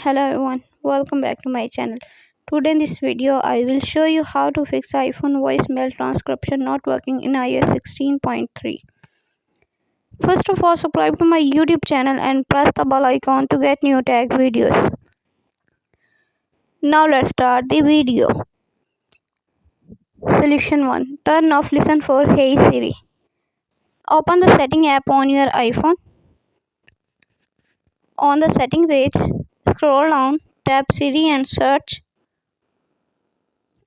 Hello everyone, welcome back to my channel. Today in this video I will show you how to fix iPhone voicemail transcription not working in iOS 16.3. First of all, subscribe to my YouTube channel and press the bell icon to get new tech videos. Now let's start the video. Solution 1. Turn off listen for Hey Siri. Open the setting app on your iPhone. On the setting page, scroll down, tap Siri and search.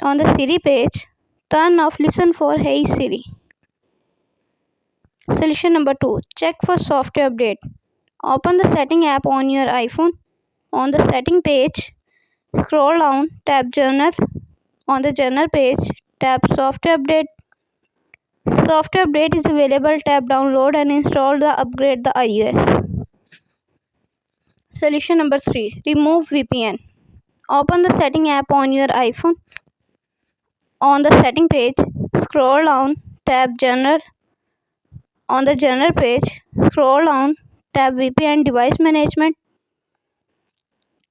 On the Siri page, turn off listen for Hey Siri. Solution number 2. Check for software update. Open the setting app on your iPhone. On the setting page, scroll down, tap Journal. On the Journal page, tap Software Update. Software update is available. Tap Download and install the upgrade the iOS. Solution number 3. Remove VPN. Open the setting app on your iPhone. On the setting page, scroll down, tap Journal. On the Journal page, scroll down, tap VPN Device Management.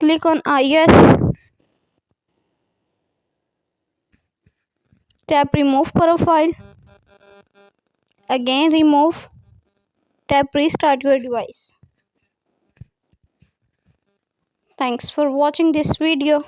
Click on iOS. Tap Remove Profile. Again remove. Tap Restart your device. Thanks for watching this video.